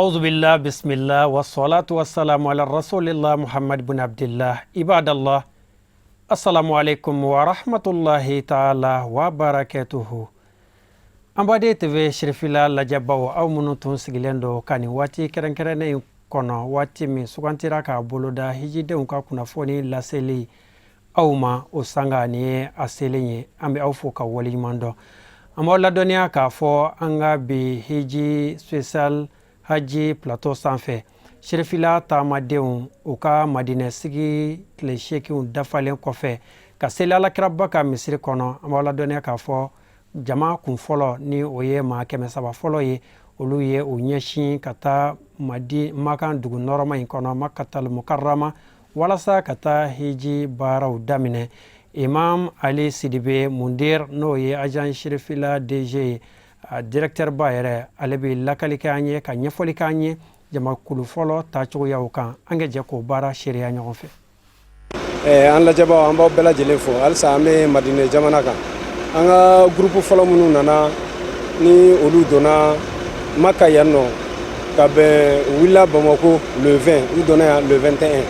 أعوذ بالله بسم الله والصلاة والسلام على رسول الله محمد بن عبد الله عباد الله السلام عليكم ورحمة الله تعالى وبركاته أمبادي تبي شرفلا لجباو أو منوتون سجلندو كاني واتي كرنكرني kono wati mi sugantira ka boloda hijide unka kuna foni la seli auma osanga ni aselenye ambe aufo ka wali mando amola donia ka fo anga bi hiji special haji plateau sanfɛ shirifila tamadenw u ka madinɛ sigi tile 8 dafalen kɔfɛ ka seli alakiraba ka misiri kɔnɔ an b'aw ladɔnniya k'a fɔ jama kun fɔlɔ ni o ye maa 300 fɔlɔ ye olu ye u ɲɛsin ka taa makan dugu nɔrɔma in kɔnɔ Makkatal Mukarrama walasa ka taa hiji baaraw daminɛ Imam Ali Sidibe Mundir n'o ye agent shirifila DG directeur ba yɛrɛ ale bɛ lakali kɛ an ye ka ɲɛfɔli kɛ an ye jamakulu fɔlɔ tacogoyaw kan an ka jɛ k'o baara seereya ɲɔgɔn fɛ. An lajɛbaw an b'aw bɛɛ lajɛlen fo halisa an bɛ Madinɛ jamana kan an ka groupe fɔlɔ minnu nana ni olu donna Maka yan nɔ ka bɛn wulila Bamako le 20 u donna yan le 21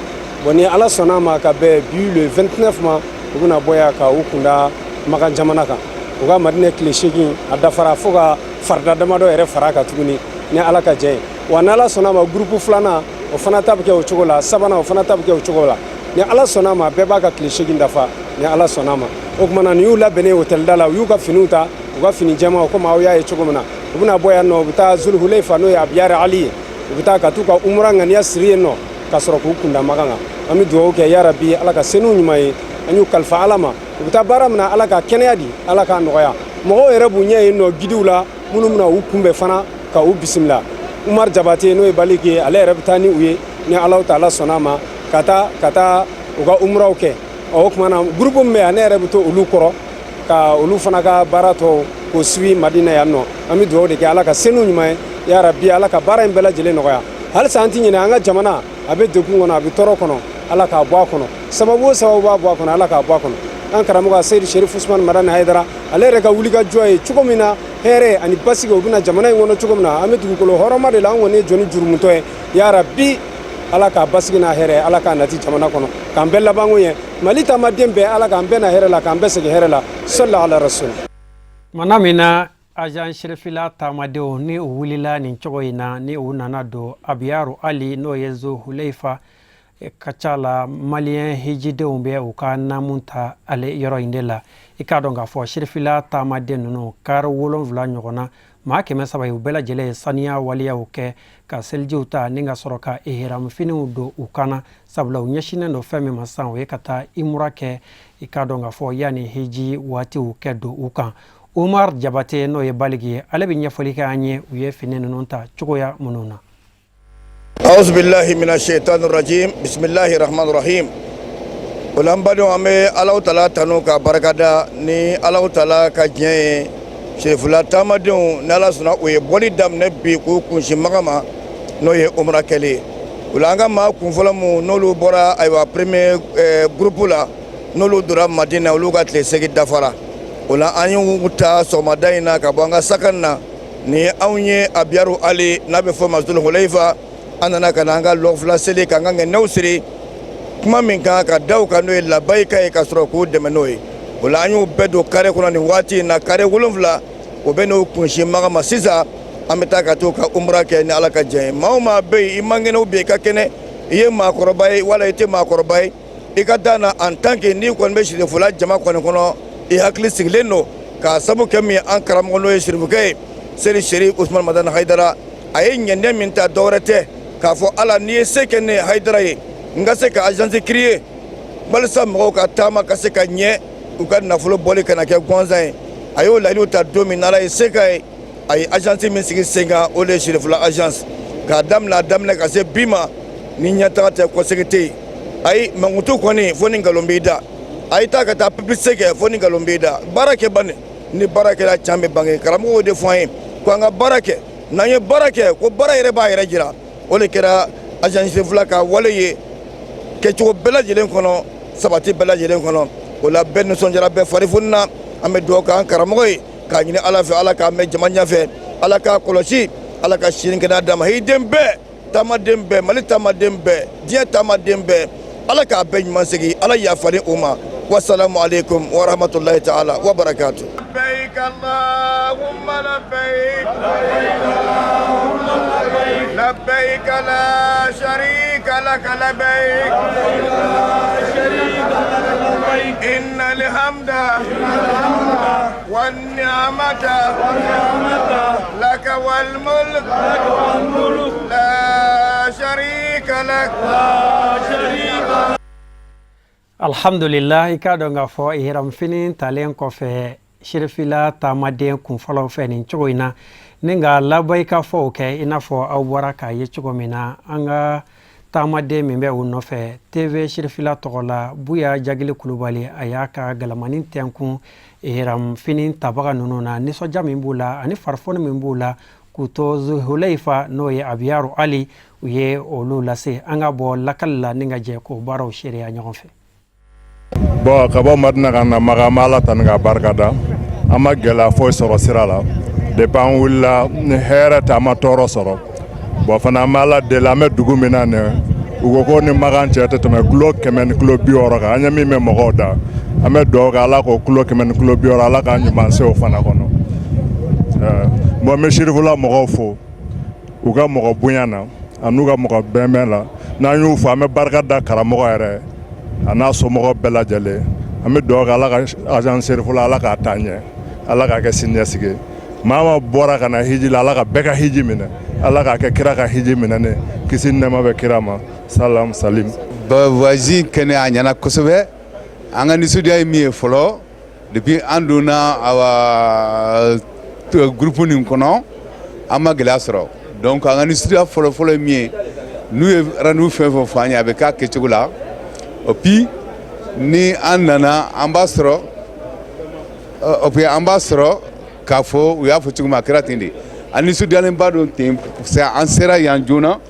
bon ni Ala sɔnna ma ka bɛn bi le 29 ma u bɛna bɔ yan ka u kunda Maka jamana kan. U ka Madinɛ tile 8 a dafara fo ka farida damadɔ yɛrɛ fara kan tuguni ni Ala ka jɛ ye wa ni Ala sɔnna ma groupe filanan o fana ta bɛ kɛ o cogo la sabanan o fana ta bɛ kɛ o cogo la ni Ala sɔnna ma bɛɛ b'a ka tile 8 dafa ni Ala sɔnna ma o kumana ni y'u labɛnnen hôtel da la u y'u ka finiw ta u ka fini jɛmaw komi aw y'a ye cogo min na u bɛna bɔ yan nɔ u bɛ taa Zulhuleifa n'o ye Abiyari Ali ye u bɛ taa ka t'u ka umra ŋaniya siri yen nɔ ka sɔrɔ k'u kunda Maka kan an bɛ dugawu kɛ ya Rabi Ala ka senu ɲuman ye an y'u kalifa Ala ma u bɛ taa baara min na Ala ka kɛnɛya di Ala k'a nɔgɔya mɔgɔw yɛrɛ b'u ɲɛ yen nɔ gidiw la minnu bɛna u kunbɛn fana ka u bisimila Umar Jabate n'o ye baliki ye ale yɛrɛ bɛ taa ni u ye ni Alahu Taala sɔnna ma ka taa u ka umraw kɛ o kumana groupe min bɛ yan ne yɛrɛ bɛ to olu kɔrɔ ka olu fana ka baara tɔ k'o suivi Madinɛ yan nɔ an bɛ dugawu de kɛ Ala ka senu ɲuman ye ya Rabi Ala ka baara in bɛɛ lajɛlen nɔgɔya halisa an tɛ ɲinɛ an ka jamana a bɛ degun kɔnɔ a bɛ tɔɔrɔ kɔnɔ Ala k'a bɔ a kɔnɔ sababu o sababu b'a bɔ a kɔnɔ Ala k'a bɔ a kɔnɔ an karamɔgɔ Seydi Sherif Usman Madani Hayidara ale yɛrɛ ka wulikajɔ ye cogo min na hɛrɛ ani basigi o bɛna jamana in kɔnɔ cogo min na an bɛ dugukolo hɔrɔnma de la an kɔni ye jɔni jurumutɔ ye ya Rabi Ala k'a basigi n'a hɛrɛ Ala k'a nati jamana kɔnɔ k'an bɛɛ labanko ye Mali taamaden bɛɛ Ala k'an bɛɛ na hɛrɛ la k'an bɛɛ segin hɛrɛ la sallallahu ala rasul. Mana min na agent shirifila taamadenw ni u wulila nin cogo in na ni u nana don Abiyari Ali n'o ye Zulhuleifa ka ca la maliyɛn hijidenw bɛ u ka namu ta ale yɔrɔ in de la i k'a dɔn k'a fɔ shirifila taamaden ninnu kari 7 ɲɔgɔnna maa 300 u bɛɛ lajɛlen ye saniya waliyaw kɛ ka selijiw ta ni ka sɔrɔ ka ihramfiniw don u kana sabula u ɲɛsinnen don fɛn min ma sisan o ye ka taa imura kɛ i k'a dɔn k'a fɔ yanni hiji waatiw kɛ don u kan Umar Jabate n'o ye baligi ye ale bɛ ɲɛfɔli kɛ an ye u ye fini ninnu ta cogoya minnu na. أعوذ بالله من الشيطان الرجيم بسم الله الرحمن الرحيم ولامبادو أمي الله تعالى تنوكا بركادا ني الله تعالى كجين شرفلا تامدون نالا سنا ويبولي دام نبي كونشي مغاما نوي عمره كلي ولانغا ما كونفلامو نولو بورا ايوا بريمير غروب لا نولو درا مدينه ولوغا تلسيغي دافارا ولا انيو وتا سوماداينا كابانغا سكننا ni awnye Abiyari Ali nabe fo Masdul Hulaifa anana kananga lofla sele kanga ngeusiri kuma min ka daw kanu la bayka e kasro ko de menoy wala anyu bedo kare kuna ni wati na kare wulumfla o beno kunshi maga masisa ameta ka to ka umra ke ni alaka je mauma be imangene be ka kene ye ma korobay wala ite ma korobay e ka dana en tant que ni kon be shi de fula jama kono e hakli sigleno ka sabu kemi an karam ngono e shirbuke Seydi Sherif Usman Madani Hayidara aye nyende minta dawrate ka fo ala ni seke ne Hayidara ye nga se ka agence créer balsa mo ka tama ka se ka nye u ka nafolo boli kana ke gonza ayo la ni ta dominala e seka ay agence min sigi senga o le Sherif la agence ka damla ka se bima ni nyata ta ko sekete ay mangutu koni foni ngalombida ay ta ka ta publicité foni ngalombida barake bane ni barake la chambe bange karamo de foin ko nga barake nanye barake ko bara yere ba yere jira o le kera agence flaka wala ye ke to bela jelen kono sabati bela jelen kono o la ben sonjara be farifuna ame do ka karamo ka nyine ala fe ala ka me jamanya fe ala ka kolosi ala ka sini kɛnɛya d'a ma hiden bɛɛ taamaden bɛɛ Mali taamaden bɛɛ diɲɛ taamaden bɛɛ ala k'a bɛɛ ɲuman segin ala yafalen o ma wassalamu alaikum wa rahmatullahi ta'ala wa barakatuh. labbaik allahumma labbaik labbaik la sharika lak labbaik innal hamda wan ni'mata lak wal mulk la sharika lak. Alhamdulillah, i ka dɔn k'a fɔ ihramfini talen kɔfɛ sirifila taamaden kunfɔlɔw fɛ nin cogo in na ni ka labɔ i ka fɔw kɛ i n'a fɔ aw bɔra k'a ye cogo min na an ka taamaden min bɛ u nɔfɛ TV sirifila tɔgɔ la Buya Jagili Kulubali a y'a ka galamani tɛnkun ihramfini tabaga ninnu na nisɔndiya min b'u la ani farifoni min b'u la k'u to Zulhuleifa n'o ye Abiyaru Ali u ye olu lase an ka bɔ lakali la ni ka jɛ k'o baaraw seereya ɲɔgɔn fɛ. Bon ka bɔ Madina ka na Maga an bɛ Ala tanu ka barikada an ma gɛlɛya foyi sɔrɔ sira la depuis an wulila ni hɛrɛ tɛ an ma tɔɔrɔ sɔrɔ bon fana an bɛ Ala deli an bɛ dugu min na nin u ko ko ni Magan cɛ tɛ tɛmɛ kilo 100 ni kilo 60 kan an ɲɛ min bɛ mɔgɔw da an bɛ dugawu kɛ Ala k'o kilo 100 ni kilo 60 Ala k'an ɲuman se o fana kɔnɔ bon n bɛ sirifula mɔgɔw fo u ka mɔgɔ bonya na an'u ka mɔgɔ bɛnbɛn la n'an y'u fo an bɛ barika da karamɔgɔ yɛrɛ a n'a somɔgɔw bɛɛ lajɛlen an bɛ dugawu kɛ Ala ka agence sirifula Ala k'a taa ɲɛ Ala k'a kɛ siniɲɛsigi maa ma bɔra ka na hiji la Ala ka bɛɛ ka hiji minɛ Ala k'a kɛ kira ka hiji minɛ ne kisi ni nɛɛma bɛ kira ma salam salim. voisin kɛnɛ a ɲɛna kosɛbɛ an ka nisɔndiya ye min ye fɔlɔ depuis an donna awa groupe nin kɔnɔ an ma gɛlɛya sɔrɔ donc an ka nisɔndiya fɔlɔ ye min ye n'u ye rendez-vous fɛn fɛn fɔ an ye a bɛ k'a kɛcogo la et puis ni an nana an b'a sɔrɔ k'a fɔ u y'a fɔ cogo min a kɛra ten de an nisɔndiyalenba don ten an sera yan joona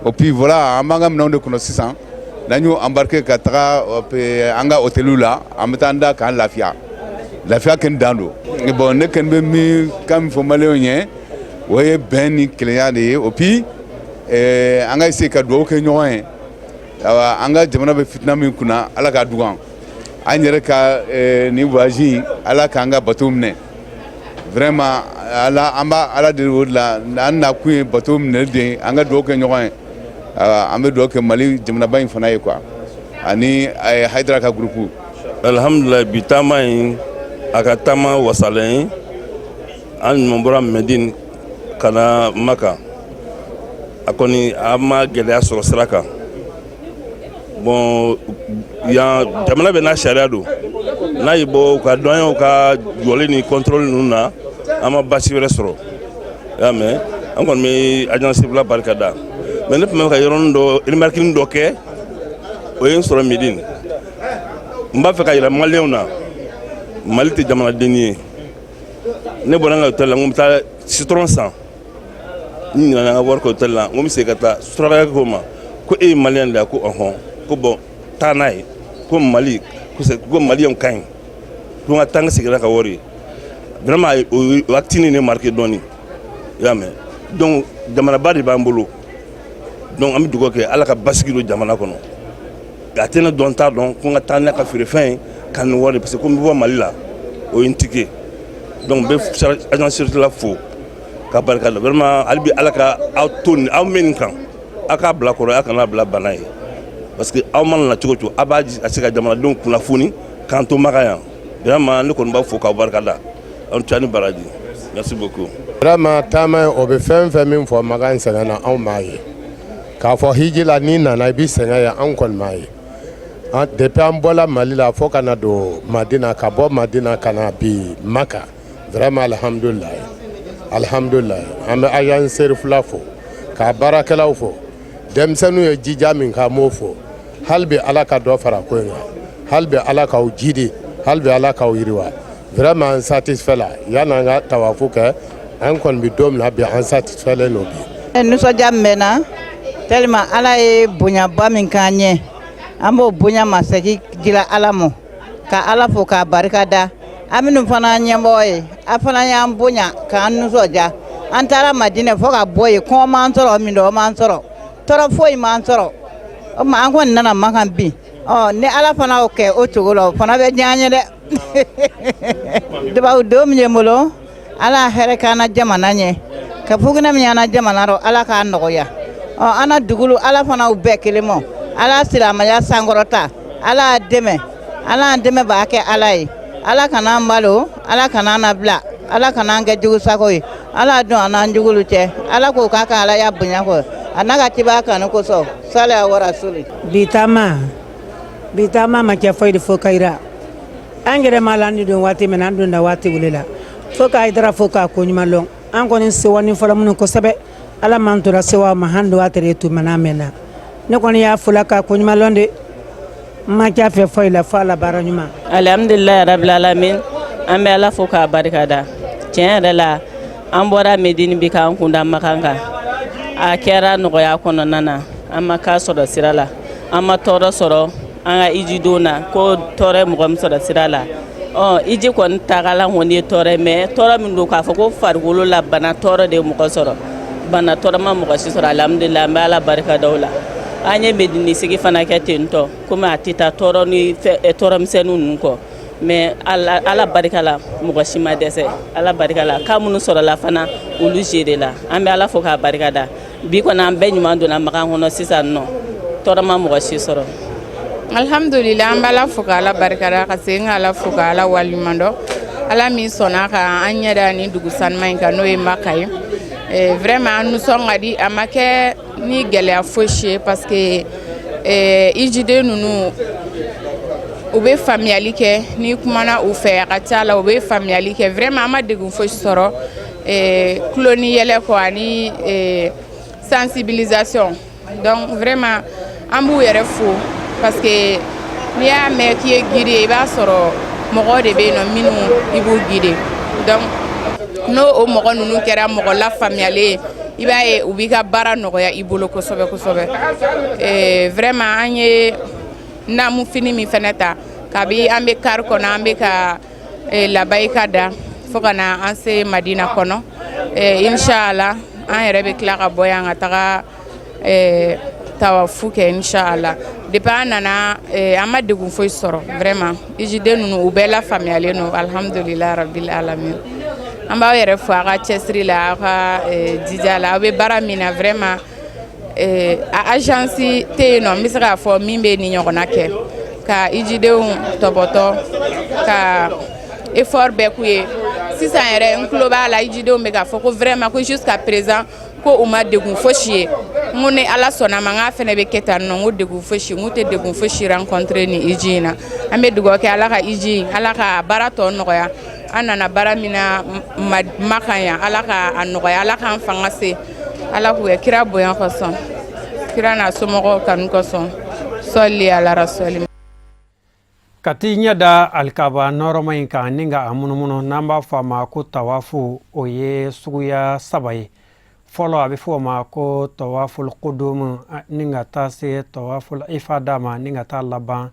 et puis voilà an b'an ka minɛnw de kɔnɔ sisan n'an y'o embarqué ka taga an ka hôteliw la an bɛ taa an da k'an lafiya kɛni dan don bon ne kɔni bɛ min kan min fɔ maliyɛnw ye o ye bɛn ni kelenya de ye et puis an ka essayer ka dugawu kɛ ɲɔgɔn ye an ka jamana bɛ fitina min kunna Ala k'a dugan an yɛrɛ ka ni voyage Ala k'an ka bateau minɛ vraiment an b'a Ala deli o de la an na kun ye bateau minɛ de an ka dugawu kɛ ɲɔgɔn ye an bɛ dugawu kɛ Mali jamanaba in fana ye quoi ani Haidara ka groupe. Alhamdulillah bi taama in a ka taama wasalen an ɲuman bɔra Medine ka na Maka a kɔni an ma gɛlɛya sɔrɔ sira kan bon yan jamana bɛ n'a sariya don n'a y'i bɔ u ka douaniers ka jɔli ni contrôle ninnu na an ma basi wɛrɛ sɔrɔ i y'a mɛn an kɔni bɛ agence sirifila barika da mais ne tun bɛ ka yɔrɔnin dɔ remarquing dɔ kɛ o ye n sɔrɔ Medine n b'a fɛ ka yira maliyɛnw na Mali tɛ jamanaden ye ne bɔra n ka hôtel la n ko n bɛ taa citron san n ɲinɛna n ka wari kɛ hôtel la n ko n bɛ segin ka taa surakakɛ ko ma ko e ye maliyɛn de ye ko ɔhɔn ko bon taa n'a ye ko Mali ko maliyɛnw ka ɲi ko n ka taa n ka segin ka wari vraiment o acte nin ne marqué dɔɔni i y'a mɛn donc jamanaba de b'an bolo donc an bɛ dugawu kɛ Ala ka basigi don jamana kɔnɔ a tɛ ne dɔn t'a dɔn ko n ka taa n'a ka feerefɛn ye ka nin wari parce que ko n bɛ bɔ Mali la o ye n tike donc n bɛ agence sirifila fo ka barika da vraiment hali bi Ala ka aw to nin aw mɛn nin kan aw k'a bila kɔrɔ aw kana bila bana ye parce que aw mana na cogo cogo aw b'a se ka jamanadenw kunnafoni k'an to Magan yan vraiment ne kɔni b'a fo k'aw barika da aw ni ni baraji merci beaucoup. vraiment taama o bɛ fɛn fɛn min fɔ Magan sɛgɛn na anw m'a ye k'a fɔ hiji la n'i nana i bɛ sɛgɛn ye anw kɔni m'a ye depuis an bɔra Mali la fo ka na don Madina ka bɔ Madina ka na bi Maka vraiment alhamdulilayi an bɛ agence sirifila fo k'a baarakɛlaw fo denmisɛnninw ye jija min k'a m'o fo hali bi Ala ka dɔ fara ko in kan hali bi Ala k'aw jidi hali bi Ala k'aw yiriwa vraiment an satisfait la yan'an ka tawafu kɛ an kɔni bɛ don min na bi an satisfailen don bi. Nisɔndiya min bɛ na tellement Ala ye bonyaba min k'an ɲɛ an b'o bonya masegin dila Ala mɔ ka Ala fo k'a barika da an minnu fana ɲɛmɔgɔ ye a fana y'an bonya k'an nisɔndiya an taara Madinɛ fo ka bɔ yen kɔngɔ m'an sɔrɔ minɔgɔ m'an sɔrɔ tɔɔrɔ foyi m'an sɔrɔ o tuma an kɔni nana Makan bi ni Ala fana y'o kɛ o cogo la o fana bɛ diya an ye dɛ dubabudenw min ye n bolo Ala hɛrɛ k'an na jamana ɲɛ ka fuginɛ min y'an na jamana rɔ Ala k'a nɔgɔya an na dugulu Ala fana y'u bɛɛ kelen ma Ala silamɛya sankɔrɔta Ala dɛmɛ Ala dɛmɛ b'a kɛ Ala ye Ala kana an balo Ala kana an nabila Ala kana an kɛ jugu sago ye Ala dɔn an n'an jugulu cɛ Ala k'o k'a ka Ala ya bonya kɔ a n'a ka ciba kanu kosɔn sala wa rasuli bitama ma kɛ foyi de fo kayira an yɛrɛ ma la ni don waati min an donda waati wele la fo k'a yidara fo k'a ko ɲuman lɔn an kɔni sewa ni fɔlɔ minnu kosɛbɛ Ala m'an tora sewa ma han do a tere tu mana mɛnna ne kɔni y'a fola k'a ko ɲuman lɔn de ma k'a fɛ foyi la fo Ala baara ɲuman alhamdulilayi rabil alamin an bɛ Ala fo k'a barikada tiɲɛ yɛrɛ la an bɔra Medini bi k'an kunda Makan kan a kɛra nɔgɔya kɔnɔna na an ma k'a sɔrɔ sira la an ma tɔɔrɔ sɔrɔ an ka iji don na ko tɔɔrɔ mɔgɔ min sɔrɔ sira la iji kɔni tagala kɔni ye tɔɔrɔ mais tɔɔrɔ min don k'a fɔ ko farikolo la bana tɔɔrɔ de ye mɔgɔ sɔrɔ bana tɔɔrɔ ma mɔgɔ si sɔrɔ alhamdulilayi an bɛ Ala barikada o la an ye Medini sigi fana kɛ ten tɔ komi a tɛ taa tɔɔrɔ ni tɔɔrɔ misɛnninw ninnu kɔ mais Ala barika la mɔgɔ si ma dɛsɛ Ala barika la ka minnu sɔrɔla fana olu géré la an bɛ Ala fo k'a barikada bi kɔni an bɛɛ ɲuman donna Makan kɔnɔ sisan nɔ tɔɔrɔ ma mɔgɔ si sɔrɔ alhamdulilayi an bɛ Ala fo k'Ala barikada ka segin ka Ala fo k'Ala waleɲuman dɔn Ala min sɔnna ka an ɲɛ da nin dugu sanuman in kan n'o ye Maka ye vraiment nous sommes ka di a ma kɛ ni gɛlɛya fosi ye parce que ijiden ninnu u bɛ faamuyali kɛ ni kumana u fɛ a ka ca la u bɛ faamuyali kɛ vraiment an ma degun fosi sɔrɔ tulo ni yɛlɛ kɔ ani sensibilisation donc vraiment an b'u yɛrɛ fo parce que n'i y'a mɛn k'i ye guide i b'a sɔrɔ mɔgɔ de bɛ yen nɔ minnu i b'u guide donc n'o o mɔgɔ ninnu kɛra mɔgɔ lafaamuyalen i b'a ye u b'i ka baara nɔgɔya i bolo kosɛbɛ kosɛbɛ vraiment an ye namu fini min fɛnɛ ta kabi an bɛ kari kɔnɔ an bɛ ka labayika da fo ka na an se Madina kɔnɔ inshallah an yɛrɛ bɛ tila ka bɔ yan ka taga tawafu kɛ inshallah depuis an nana an ma degun foyi sɔrɔ vraiment ijiden ninnu u bɛɛ lafaamuyalen don alhamdulilayi rabil alamin an b'aw yɛrɛ fo a ka cɛsiri la aw ka jija la aw bɛ baara min na vraiment a agence tɛ yen nɔ n bɛ se k'a fɔ min bɛ nin ɲɔgɔnna kɛ ka ijidenw tɔbɔtɔ ka effort bɛɛ k'u ye sisan yɛrɛ n tulo b'a la ijidenw bɛ k'a fɔ ko vraiment ko jusqu'à présent ko u ma degun fosi ye n ko ni Ala sɔnna ma n k'a fɛnɛ bɛ kɛ tan nɔ n ko degun fosi n ko tɛ degun fosi rencontré ni iji in na an bɛ dugawu kɛ Ala ka iji Ala ka baara tɔ nɔgɔya an nana baara min na Makan yan Ala ka a nɔgɔya Ala k'an fanga se Ala k'u kɛ kira bonya kosɔn kira n'a somɔgɔw kanu kosɔn sɔli ala rasuli ka t'i ɲɛ da alikaba nɔrɔma in kan ni ka a munumunu n'an b'a fɔ a ma ko tawafu o ye suguya 3 ye fɔlɔ a bɛ fɔ o ma ko tawaful qudum ni ka taa se tawaful ifada ma ni ka taa laban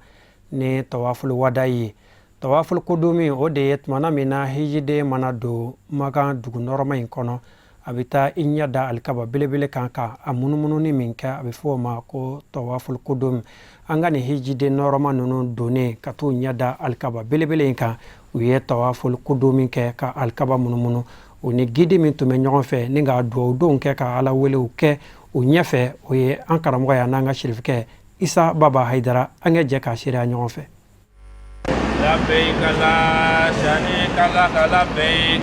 ni tawaful wada ye tawaful qudum o de ye tumana min na hijiden mana don Makan dugu nɔrɔma in kɔnɔ a bɛ taa i ɲɛ da alikaba belebele kan ka a munumununi min kɛ a bɛ fɔ o ma ko tawaful qudum an ka nin hijiden nɔrɔma ninnu donnen ka t'u ɲɛ da alikaba belebele in kan u ye tawaful qudum kɛ ka alikaba munumunu o ni gidi min tun bɛ ɲɔgɔn fɛ ni ka duwawudenw kɛ ka Ala welew kɛ u ɲɛfɛ o ye an karamɔgɔ ye n'an ka sirifikɛ Isa Baba Hayidara an ka jɛ k'a seereya ɲɔgɔn fɛ. لبيك لا شريك لك لبيك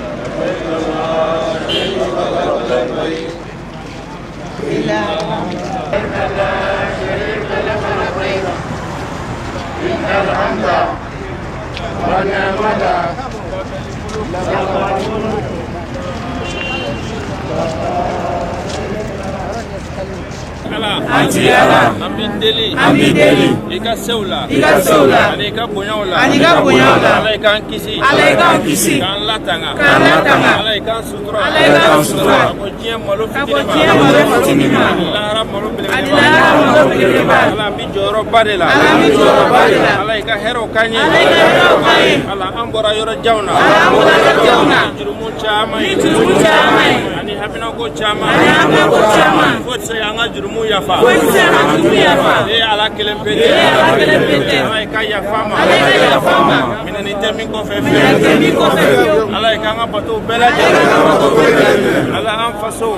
إن الحمد والنعمة Anti ala, amindeli, ika seula, anika bunyaula, alaikan kisi, kan latanga, alaikan sutra, abojien malo fitinima, alara malo bilema, ala bijoro badela, alaika hero kanye, ala ambora yoro jauna, jurumun caman ye ani haminako caman fo tɛ se an ka jurumu yafa e ala kelen pe tɛ ala ka yafa ma minɛni tɛ min kɔfɛ fiyewu ala ye k'an ka bato bɛɛ lajɛlen ala an faso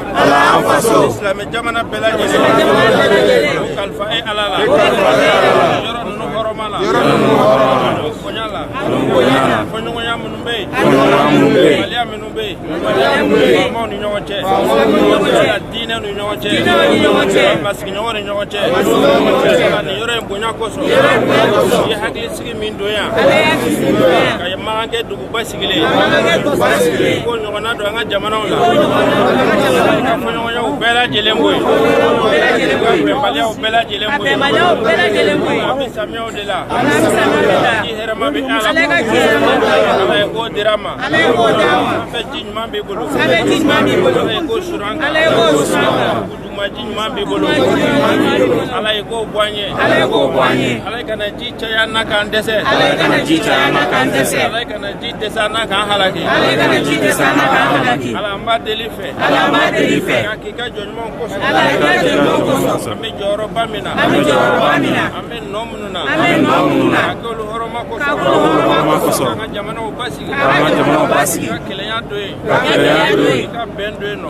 silamɛ jamana bɛɛ lajɛlen o kalifa e ala la yɔrɔ ninnu hɔrɔma la bonya la fɔɲɔgɔnya minnu bɛ yen waliya minnu bɛ yen faamaw ni ɲɔgɔn cɛ diinɛ ni ɲɔgɔn cɛ masigiɲɔgɔn ni ɲɔgɔn cɛ nin yɔrɔ in bonya kosɔn i ye hakilisigi min don yan ka ye makan kɛ duguba sigilen ko ɲɔgɔnna don an ka jamanaw la ka fɔɲɔgɔnyaw bɛɛ lajɛlen bɔ yen ka bɛnbaliyaw bɛɛ lajɛlen bɔ yen an bɛ samiyaw de la ji hɛrɛma bɛ ala ala ye ko dira ma an fɛ ji ɲuman b'i bolo ala ye ko suran kan ji ɲuman b'i bolo ala ye ko bɔ an ye ala ye kana ji caya n'a kan dɛsɛ ala ye kana ji dɛsɛ n'a kan halaki ala an b'a deli fɛ ka k'i ka jɔɲumanw kosɔn an bɛ jɔyɔrɔba min na an bɛ nɔ minnu na ka k'olu hɔrɔma kosɔn an ka jamanaw basigi ka kelenya do yen ka bɛn do yen nɔ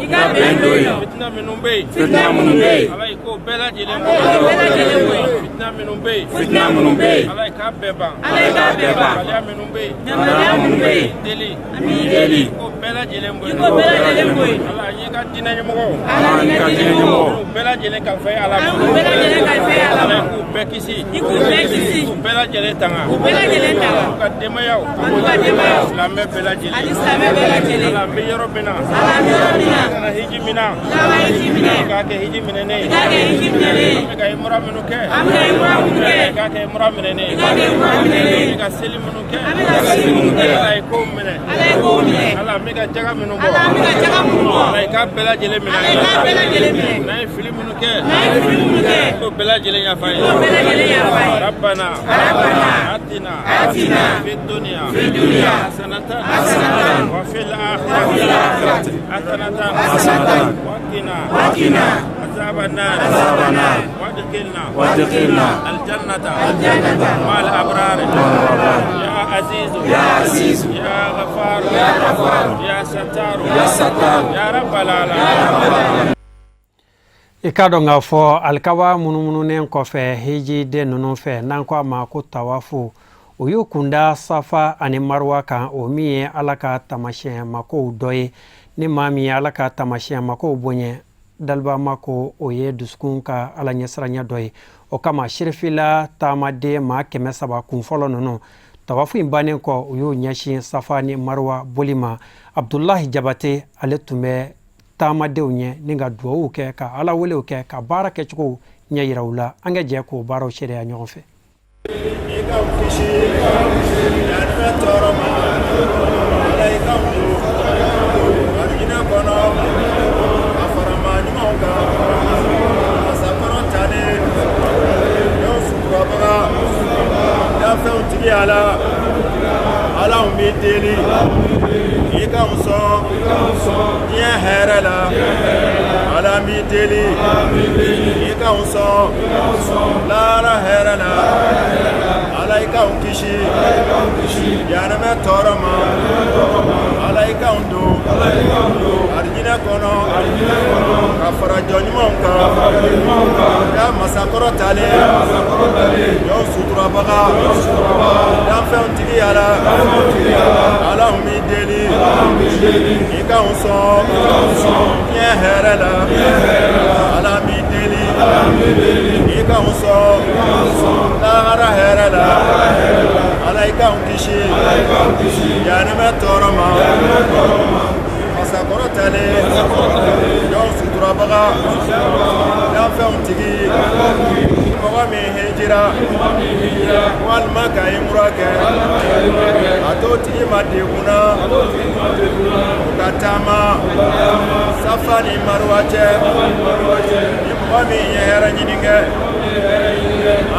fitina minnu bɛ yen ala ye ko bɛɛ lajɛlen bɔ fitina minnu bɛ yen ala ye k'a bɛɛ ban baliya minnu bɛ yen deli ko bɛɛ lajɛlen bɔ yen ala an ye ka diinɛ ɲɛmɔgɔw bɛɛ lajɛlen kalifa ala ma ala ye k'u bɛɛ kisi k'u bɛɛ lajɛlen tanga k'u ka denbayaw silamɛ bɛɛ lajɛlen ala an bɛ yɔrɔ min na kana hiji min na k'a kɛ hiji minɛnen an bɛ ka mura minnu kɛ k'a kɛ mura minɛnen an bɛ ka seli minnu kɛ ala ye kow minɛ ala an bɛ ka jaga minnu bɔ ala ye k'a bɛɛ lajɛlen minɛ n'a ye fili minnu kɛ k'o bɛɛ lajɛlen yafa ye rabbana atina fi dunya hasanatan wa fil akhirati hasanatan wa qina azaban nar وادخلنا الجنة مع الأبرار يا عزيز يا غفار يا ستار يا رب العالمين. I ka dɔn k'a fɔ alikawa munumununen kɔfɛ hiji den ninnu fɛ n'an ko a ma ko tawafu o y'u kunda safa ani marwa kan o min ye ala ka tamasiyɛn makow dɔ ye ni maa min ye ala ka tamasiyɛn makow bonya dalibama ko o ye dusukun ka ala ɲɛsiranya dɔ ye o kama sirifila taamaden maa 300 kun fɔlɔ ninnu tawafu in bannen kɔ o y'u ɲɛsin safa ni marwa boli ma abdulahi jabate ale tun bɛ taamadenw ɲɛ ni ka duwawuw kɛ ka ala welew kɛ ka baara kɛcogow ɲɛ yira u la an ka jɛ k'o baaraw seereya ɲɔgɔn fɛ. ala bɛ deli i ka sɔn diɲɛ hɛrɛ la ala bɛ deli i ka sɔn lahara hɛrɛ la ala i ka kisi yanamɛ tɔɔrɔ ma ala i ka don arijinɛ kɔnɔ ka fara jɔnɲumanw kan ka masakɔrɔ talen jɔn suturabaga danfɛnw tigi yala ala bɛ deli i ka sɔn diɲɛ hɛrɛ la ala bɛ deli i ka sɔn lahara hɛrɛ la ala i ka kisi yanamɛ tɔɔrɔ ma masakɔrɔ talen jɔn suturabaga danfɛnw tigi mɔgɔ min hijira walima ka i mura kɛ a t'o tigi ma degunna u ka taama safa ni maruwa cɛ ni mɔgɔ min ye hɛrɛ ɲini kɛ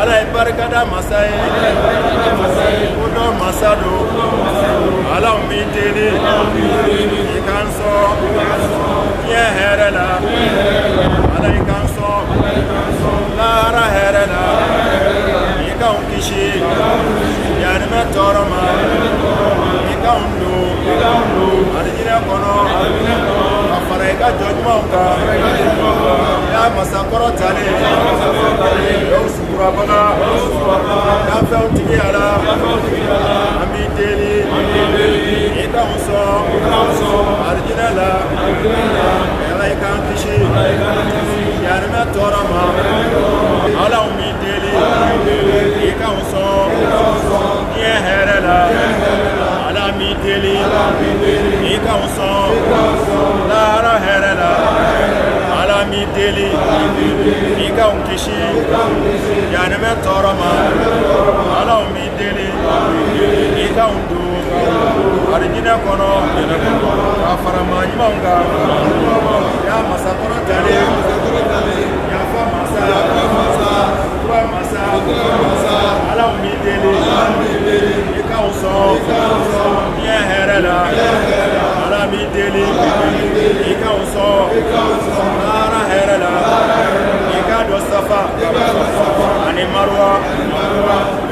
ala ye barikada masa ye ko dɔ masa don ala b'i deli i ka kan sɔn diɲɛ hɛrɛ la ala i kan sɔn lahara hɛrɛ la i k'anw kisi yanimɛ tɔɔrɔ ma i k'anw don alijinɛ kɔnɔ ka fara i ka jɔ ɲumanw kan y'a masakɔrɔ talen y'o sugurabaga danfɛnw tigiya la an b'i deli i k'anw sɔn alijinɛ la ala i k'an kisi yanimɛ tɔɔrɔ ma ala an b'i deli i k'anw sɔn diɲɛ hɛrɛ la ala an b'i deli i k'anw sɔn lahara hɛrɛ la ala an b'i deli i k'anw kisi yanimɛ tɔɔrɔ ma ala an b'i deli i k'anw don alijinɛ kɔnɔ ka fara maa ɲumanw kan y'a masakɔrɔ talen yafa masa tura masa ala an b'i deli i k'anw sɔn diɲɛ hɛrɛ la ala an b'i deli i k'anw sɔn lahara hɛrɛ la i k'a dɔn safa ani maruwa n'o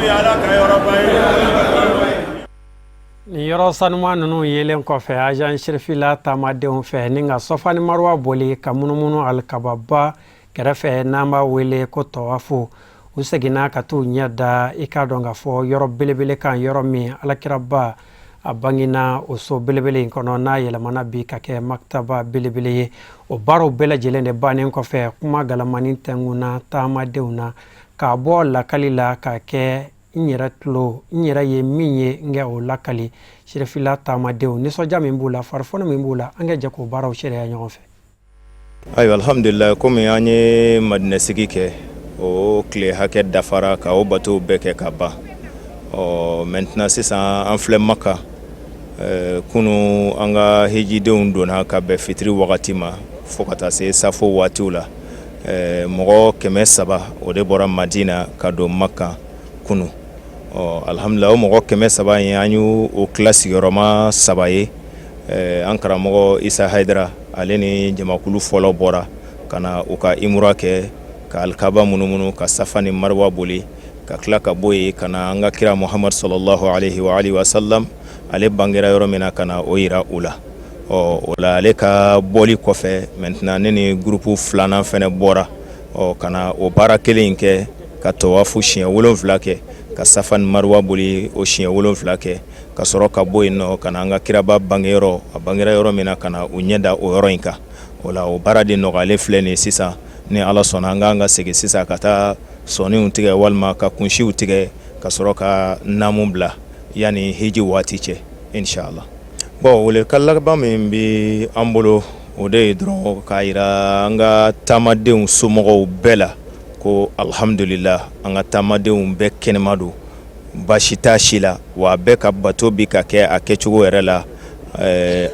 ye ala ka yɔrɔba ye. Ni yɔrɔ sanuma ninnu yelen kɔfɛ agent Sherifila taamadenw fɛ ni ka Safa ni Marwa boli ka munumunu alikababa kɛrɛfɛ n'an b'a wele ko tɔwafu u seginna ka t'u ɲɛ da i k'a dɔn k'a fɔ yɔrɔ belebele kan yɔrɔ min alakiraba a bangina o so belebele in kɔnɔ n'a yɛlɛmana bi ka kɛ maktaba belebele ye o baaraw bɛɛ lajɛlen de bannen kɔfɛ kuma galamani tɛnguna taamadenw na k'a bɔ lakali la ka kɛ n yɛrɛ ye min ye n kɛ o lakali Sherifila taamadenw nisɔndiya min b'u la farifoni min b'u la an ka jɛ k'o baaraw seereya ɲɔgɔn fɛ. Ayiwa alhamdulillah komi an ye madinɛsigi kɛ o tile hakɛ dafara ka o batow bɛɛ kɛ ka ban maintenant sisan an filɛ Maka kunu an ka hijidenw donna ka bɛn fitiri wagati ma fo ka taa se safo waatiw la mɔgɔ 300 o de bɔra Madina ka don Maka kunu alhamdulillah o mɔgɔ 300 in an y'o o tila sigiyɔrɔma 3 ye an karamɔgɔ Isa Hayidara ale ni jamakulu fɔlɔ bɔra ka na u ka imura kɛ ka alikaba munumunu ka Safa ni Marwa boli ka tila ka bɔ yen ka na an ka kira Muhammad sallallahu alaihi wa sallam ale bangera yɔrɔ min na ka na o yira u la o la ale ka bɔli kɔfɛ maintenant ne ni groupe filanan fɛnɛ bɔra ka na o baara kelen kɛ ka tawafu siɲɛ 7 kɛ ka Safa ni Marwa boli o siɲɛ 7 kɛ ka sɔrɔ ka bɔ yen nɔ ka na an ka kiraba bangeyɔrɔ a bangera yɔrɔ min na ka na u ɲɛ da o yɔrɔ in kan o la o baara de nɔgɔyalen filɛ nin sisan ni ala sɔnna an k'an ka segin sisan ka taa sɔniw tigɛ walima ka kunsiw tigɛ ka sɔrɔ ka naamu bila yani hiji waati cɛ inshallah. Bon welekan laban min bɛ an bolo o de ye dɔrɔn k'a yira an ka taamadenw somɔgɔw bɛɛ la ko alhamdulillah an ka taamadenw bɛɛ kɛnɛma don baasi t'a si la wa bɛɛ ka bato bi ka kɛ a kɛcogo yɛrɛ la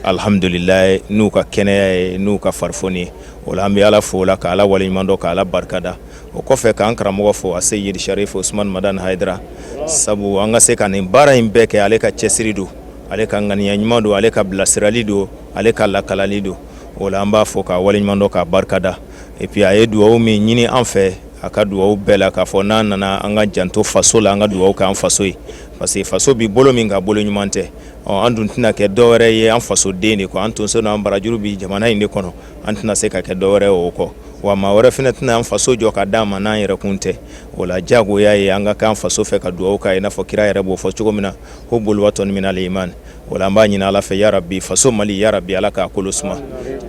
alhamdulillah n'u ka kɛnɛya ye n'u ka farifoni o la an bɛ ala fo la ka ala waleɲuman dɔn ka ala barikada o kɔfɛ k'an karamɔgɔ fo a Seyidi Sharif Usman Madan Hayidara sabu an ka se ka nin baara in bɛɛ kɛ ale ka cɛsiri don ale ka ŋaniya ɲuman don ale ka bilasirali don ale ka lakalali don o la an b'a fo ka waleɲuman dɔn ka barikada et puis a ye duwawu min ɲini an fɛ a ka duwawu bɛɛ la k'a fɔ n'an nana an ka janto faso la an ka duwawu k'an faso ye parce que faso bi bolo min ka bolo ɲuman tɛ an dun tɛna kɛ dɔwɛrɛ ye an faso den de kɔ an tonso n'an barajuru bi jamana in de kɔnɔ an tɛna se ka kɛ dɔwɛrɛ o kɔ wa maa wɛrɛ fɛnɛ tɛna an faso jɔ ka d'an ma n'an yɛrɛ kun tɛ o la jagoya ye an ka k'an faso fɛ ka duwawu k'a ye i n'a fɔ kira yɛrɛ b'o fɔ cogo min na ko boliwatɔni minal iman o la an b'a ɲini ala fɛ ya rabbi faso Mali ya rabbi ala k'a kolo suma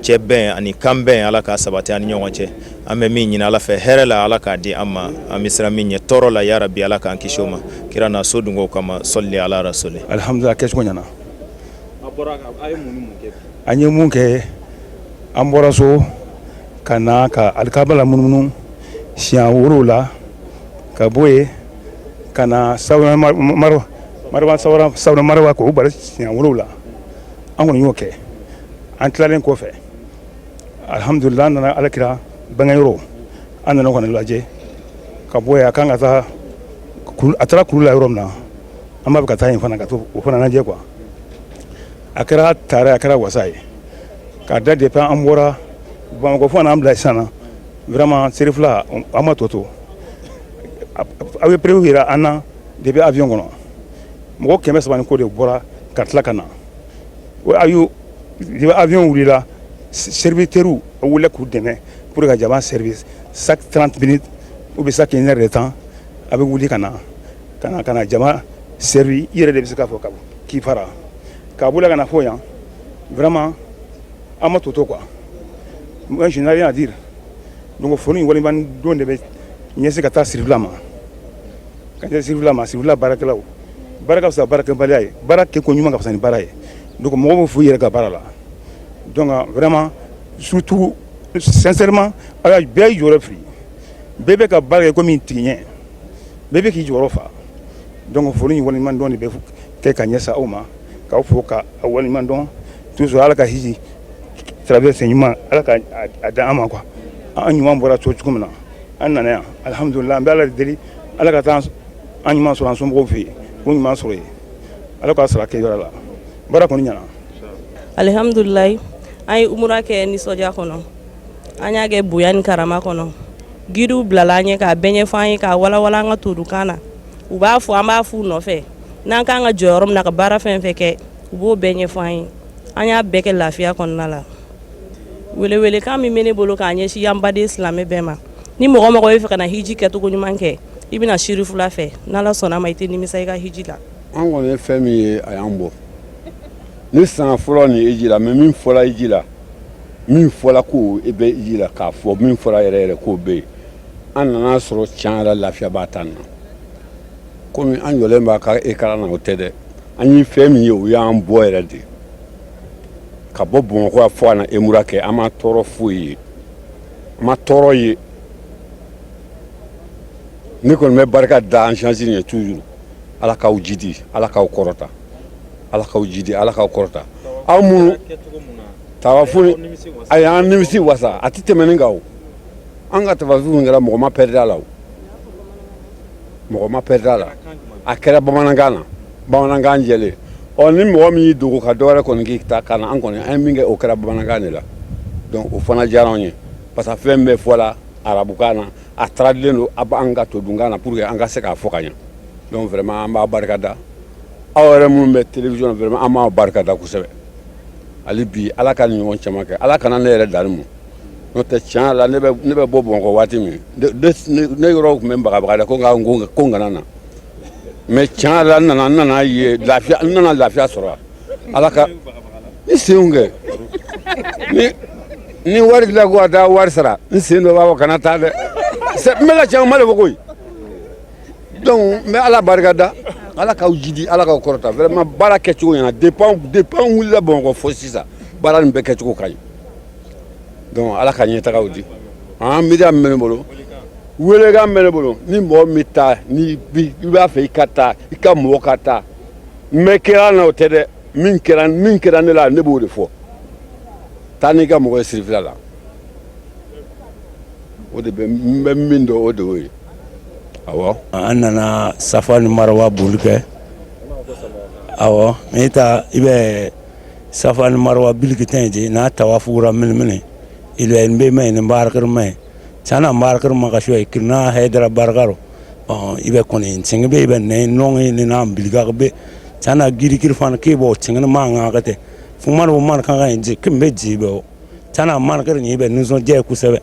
cɛ bɛn ani kan bɛn ala k'a sabati ani ɲɔgɔn cɛ an bɛ min ɲini ala fɛ hɛrɛ la ala k'a di an ma an bɛ siran min ɲɛ tɔɔrɔ la ya rabbi ala k'an kisi o ma kira na so dungo kama sɔli ala rasuli alhamdulillah kɛcogo ɲɛna an ye mun kɛ an bɔra so ka na ka alikaba la munumunu siɲɛ 7 la ka bɔ yen ka na Safa Marwa k'o bari siɲɛ 7 la an kɔni y'o kɛ an tilalen kɔfɛ alhamdulillah an nana alakira bangeyɔrɔ an nana kɔni lajɛ ka bɔ yen a kan ka taa a taara kulu la yɔrɔ min na an b'a fɛ ka taa yen fana ka to o fana lajɛ quoi a kɛra tare a kɛra wasa ye k'a da depuis an bɔra Bamakɔ fo n'an bila sisan na vraiment seri fila an ma tɔ to aw ye prévu yira an na depuis avion kɔnɔ mɔgɔ 300 ni ko de bɔra ka tila ka na depuis avion wulila serviteurs wulila k'u dɛmɛ pour ka jama service chaque 30 minutes ou bien chaque 1 heure de temps a bɛ wuli ka na jama servi i yɛrɛ de bɛ se k'a fɔ k'i fara k'a bolo ka na fɔ yan vraiment an ma tɔ to quoi moi je n'ai rien à dire donc foni waliman don de bɛ ɲɛsin ka taa sirifila ma ka taa sirifila ma sirifila baarakɛlaw baara ka fisa baarakɛbaliya ye baara kɛ ko ɲuman ka fisa ni baara ye donc mɔgɔ bɛ fo i yɛrɛ ka baara la donc vraiment surtout sincèrement ala bɛɛ y'i jɔyɔrɔ fili bɛɛ bɛ ka baara kɛ komi tigiɲɛ bɛɛ bɛ k'i jɔyɔrɔ fa donc foni waliman don de bɛ kɛ ka ɲɛsin aw ma k'aw fo ka waliman dɔn toujours ala ka hiji traverse ɲuman ala ka a da an ma quoi an ɲuman bɔra cogo min na an nana yan alhamdulillah an bɛ ala deli ala ka taa an ɲuman sɔrɔ an somɔgɔw fɛ yen ko ɲuman sɔrɔ yen ala k'a sara kɛ yɔrɔ la baara kɔni ɲana alhamdulillah an ye umura kɛ nisɔndiya kɔnɔ an y'a kɛ bonya ni karama kɔnɔ gidiw bilala an ɲɛ k'a bɛɛ ɲɛfɔ an ye k'a walawala an ka todukan na u b'a fɔ an b'a f'u nɔfɛ n'an k'an ka jɔ yɔrɔ min na ka baara fɛn fɛn kɛ u b'o bɛɛ ɲɛfɔ an ye an y'a bɛɛ kɛ lafiya kɔnɔna la welewele kan min bɛ ne bolo k'a ɲɛsin yan baden silamɛ bɛɛ ma ni mɔgɔ mɔgɔ bɛ fɛ ka na hiji kɛcogo ɲuman kɛ i bɛna sirifula fɛ n'ala sɔnna ma i tɛ nimisa i ka hiji la an kɔni ye fɛn min ye a y'an bɔ ni san fɔlɔ ni hiji la mais min fɔla hiji la min fɔla ko e bɛ hiji la k'a fɔ min fɔra yɛrɛ yɛrɛ k'o bɛ yen an nana sɔrɔ tiɲɛ yɛrɛ lafiya b'a ta na komi an jɔlen b'a ka ekara na o tɛ dɛ an ye fɛn min ye o y'an bɔ yɛrɛ de ka bɔ Bamakɔ yan fo ka na Emura kɛ an ma tɔɔrɔ foyi ye an ma tɔɔrɔ ye ne kɔni bɛ barika da an chance ye toujours ala k'aw jidi ala k'aw kɔrɔta ala k'aw jidi ala k'aw kɔrɔta aw minnu tabafoni a y'an nimisi wasa a tɛ tɛmɛ nin kan o an ka tabafoni kɛra mɔgɔ ma perdre a la o mɔgɔ ma perdre a la a kɛra bamanankan na bamanankan jɛlen ni mɔgɔ min y'i dogo ka dɔwɛrɛ kɔni k'i ta kan na an kɔni an ye min kɛ o kɛra bamanankan de la donc o fana diyara anw ye parce que fɛn bɛɛ fɔla arabukan na a traduilen don an ka todunkan na pour que an ka se k'a fɔ ka ɲɛ donc vraiment an b'a barika da aw yɛrɛ minnu bɛ télévision na vraiment an b'a barika da kosɛbɛ hali bi ala ka nin ɲɔgɔn caman kɛ ala kana ne yɛrɛ dali mun n'o tɛ tiɲɛ la ne bɛ bɔ Bamakɔ waati min ne yɔrɔ tun bɛ n bagabaga dɛ ko n kana na mais tiɲɛ la n nana ye lafiya n nana lafiya sɔrɔ ala ka ni senw kɛ ni wari dilan ko ka taa wari sara n sen dɔ b'a fɔ kana taa dɛ n bɛ ka tiɲɛ ma de fɔ koyi donc n bɛ ala barika da ala k'aw jidi ala k'aw kɔrɔta vraiment baara kɛcogo ɲɛna depuis an wulila Bamakɔ fo sisan baara nin bɛɛ kɛcogo ka ɲi donc ala ka ɲɛtagaw di miiriya min bɛ ne bolo welekan bɛ ne bolo ni mɔgɔ min taa ni i b'a fɛ i ka taa i ka mɔgɔ ka taa mais kɛra na o tɛ dɛ min kɛra ne la ne b'o de fɔ taa n'i ka mɔgɔ ye sirifila la o de bɛ n bɛ min dɔn o de y'o ye awɔ an nana safa ni marawa boli kɛ awɔ i bɛ safa ni marawa biliki tɛn je n'a tawafu wura minimini ilo en be mai en barkar mai sana barkar ma ka shoy kirna haydara barkaro ibe koni singe be ne non ni na bilga be sana giri kirfan ke bo singe ma nga kate fumar bo man kan ga je kimbe jibe sana man kar ni be nuzo je ku sebe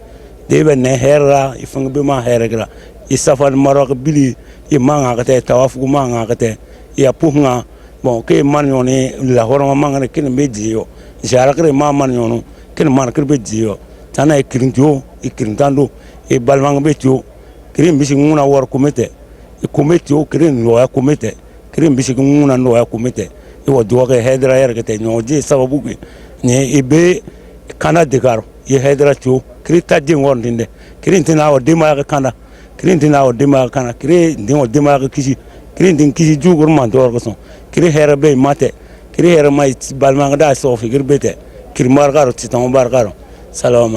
de be ne herra ifang be ma herra isafal marok bili i ma nga kate tawafu ma nga kate ya puhnga bon ke man yoni la horma ma nga kin be jiyo jara kre ma man yono ken man kre be jiyo tana e kirinjo e kirintando e balmang be tio kirin bisi nguna war komete e komete o kirin lo ya komete kirin bisi nguna no ya komete e wado ga hedra yer kete nyoje sababu ne e be kana de garo e hedra tio krita de ngondinde kirin tina o de ma ga kana kirin tina o de ma kana kirin din o de ma ga kisi kirin din kisi jugur man do ko son kirin hera be mate kirin hera mai balmang da so fi girbete kirmar garo titan bar garo Salam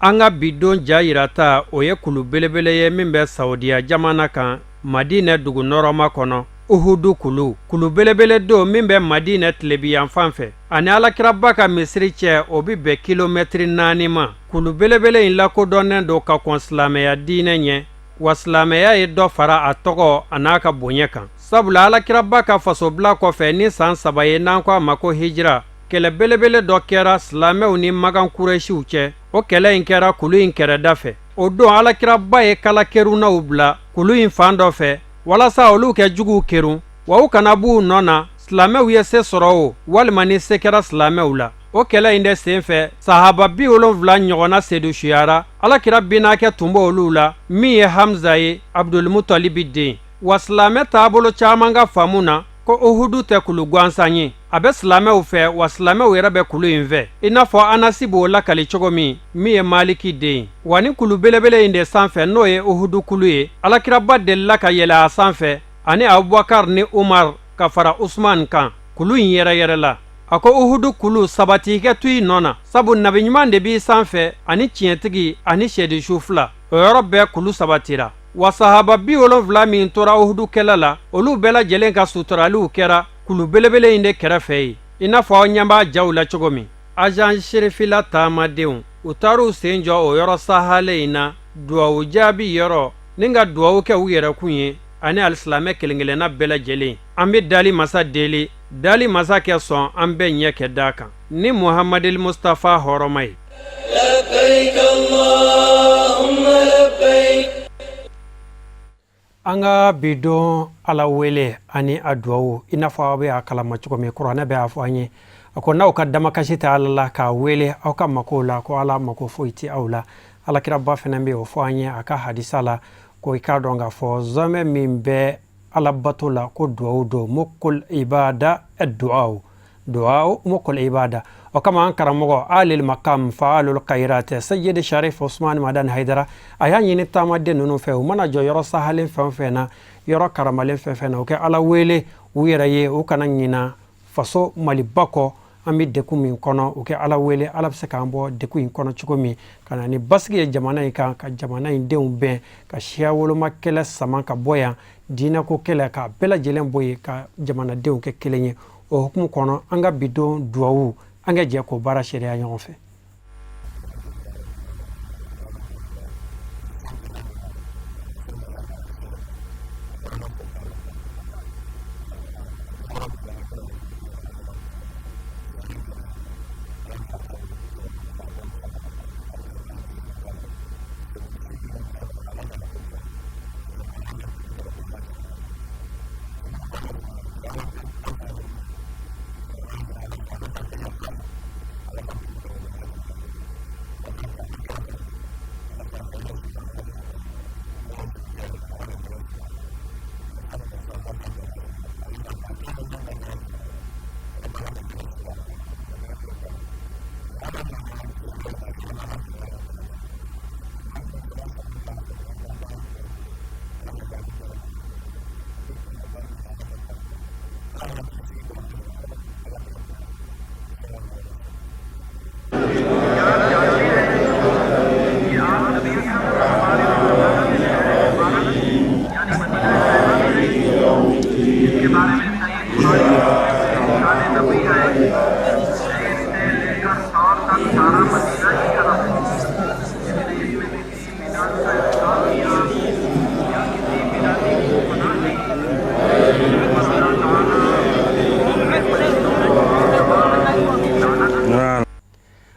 an ka bidon ja yirata o ye kulu belebele ye min bɛ Saudiya jamana kan Madinɛ dugu nɔrɔma kɔnɔ Uhudu kulu. Kulu belebele do min bɛ Madina tilebiyan fan fɛ. Ani Alakiraba ka misiri cɛ o bi bɛn kilomɛtiri 4 ma. Kulu belebele in lakodɔnnen do ka kɔn silamɛya diinɛ ɲɛ. Wa silamɛya ye dɔ fara a tɔgɔ a n'a ka bonya kan. Sabula Alakiraba ka fasobila kɔfɛ ni san 3 ye n'an ko a ma ko hijira. Kɛlɛ belebele dɔ kɛra silamɛw ni Magan Kurɛsiw cɛ. O kɛlɛ in kɛra kulu in kɛrɛda fɛ. O don Alakiraba ye kalakɛrunaw bila kulu in fan dɔ fɛ walasa olu kɛ juguw kerun wa u kana b'u nɔ na silamɛw ye se sɔrɔ o walima ni se kɛra silamɛw la. O kɛlɛ in de sen fɛ sahaba 70 ɲɔgɔnna sedusuyara. Alakira binakɛ tun b'o olu la min ye Hamza ye Abdulmutalibi den. Wa silamɛ taabolo caman ka faamu na ko Uhudu tɛ kulu gansan ye. A bɛ silamɛw fɛ wa silamɛw yɛrɛ bɛ kulu in fɛ. I n'a fɔ Anasi b'o lakali cogo min ye Maliki den. Wa ni kulu belebele in de sanfɛ n'o ye Uhudu kulu ye. Alakiraba delila ka yɛlɛ a sanfɛ ani Abubakar ni Umar ka fara Usman kan kulu in yɛrɛ la. A ko Uhudu kulu sabatikɛ to i nɔ na. Sabu nabi ɲuman de b'i sanfɛ ani tiɲɛtigi ani sɛdisu 2. O yɔrɔ bɛɛ kulu sabatira. Wa sahaba 70 min tora Uhudu kɛlɛ la olu bɛɛ lajɛlen ka suturaliw kɛra kulu belebele in de kɛrɛfɛ ye. I n'a fɔ aw ɲɛ b'a jaw la cogo min. Ajan Sherifila taamadenw u taar'u sen jɔ o yɔrɔ sahalen in na duwawu jaabi yɔrɔ ni ka duwawu kɛ u yɛrɛkun ye ani alisilamɛ kelenkelenna bɛɛ lajɛlen. An bɛ dali masa deli dali masa kɛ sɔn an bɛɛ ɲɛ kɛ d'a kan ni Muhammadil Mustafa hɔrɔma ye. Labbaik Allahumma labbaik. An ka bi don Ala wele ani a duwawu i n'a fɔ aw bɛ a kalama cogo min kuranɛ bɛ a fɔ an ye a ko n'aw ka damakasi tɛ Ala la k'a wele aw ka makow la ko Ala mako foyi tɛ aw la. Alakiraba fana bɛ o fɔ an ye a ka hadisa la ko i k'a dɔn k'a fɔ zɔmɛ min bɛ Ala bato la ko duwawu don mukul ibada duwawu mukul ibada. O kama an karamɔgɔ alil makam fa'alul khairat Sayyid Sharif Usman Madan Haidara a y'a ɲini taamaden ninnu fɛ u mana jɔ yɔrɔ sahalen fɛn o fɛn na yɔrɔ karamalen fɛn fɛn na o kɛ Ala wele u yɛrɛ ye u kana ɲina faso Maliba kɔ an bɛ degun min kɔnɔ u kɛ Ala wele Ala bɛ se k'an bɔ degun in kɔnɔ cogo min ka na ni basigi ye jamana in kan ka jamana in denw bɛn ka siya woloma kɛlɛ sama ka bɔ yan diinɛko kɛlɛ ka bɛɛ lajɛlen bɔ yen ka jamanadenw kɛ kelen ye o hukumu kɔnɔ an ka bidon duwawu an ka jɛ k'o baara sariya ɲɔgɔn fɛ.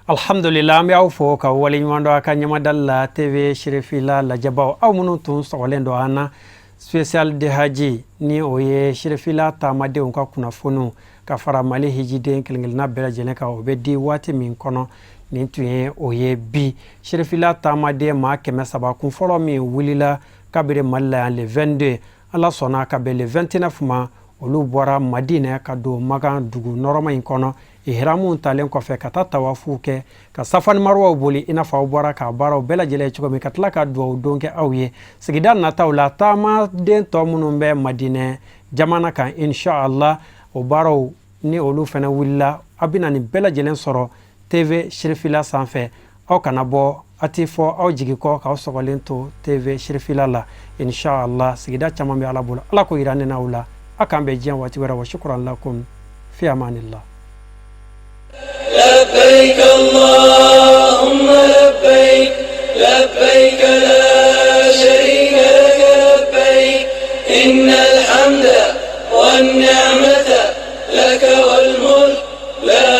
Alhamdulillah an bɛ aw fo ka waleɲuman dɔ a ka ɲamadali la TV Sherifila lajɛbaw aw minnu tun sɔgɔlen don an na spécial de haji ni o ye Sherifila taamadenw ka kunnafoniw ka fara Mali hijiden kelenkelenna bɛɛ lajɛlen kan o bɛ di waati min kɔnɔ nin tun ye o ye bi Sherifila taamaden maa 300 kun fɔlɔ min wulila kabiri Mali la yan le 22 Ala sɔnna ka bɛn le 29 ma olu bɔra Madinɛ ka don Magan dugu nɔrɔma in kɔnɔ ihramu talen kɔfɛ ka taa tawafu kɛ ka safani marwaw boli i n'a fɔ aw bɔra ka baaraw bɛɛ lajɛlen cogo min ka tila ka duwawu don kɛ aw ye sigida nataw la taamaden tɔ minnu bɛ Madinɛ jamana kan inshallah o baaraw ni olu fana wulila a bɛna nin bɛɛ lajɛlen sɔrɔ TV Sherifila sanfɛ aw kana bɔ a ti fɔ aw jigi kɔ k'aw sɔgɔlen to TV Sherifila la inshallah sigida caman bɛ Ala bolo Ala ko yira ne n'aw la akan bɛ diɲɛ waati wɛrɛ wa shukran lakum fi amanillah. لبيك اللهم لبيك لبيك لا شريك لك لبيك إن الحمد والنعمة لك والملك لا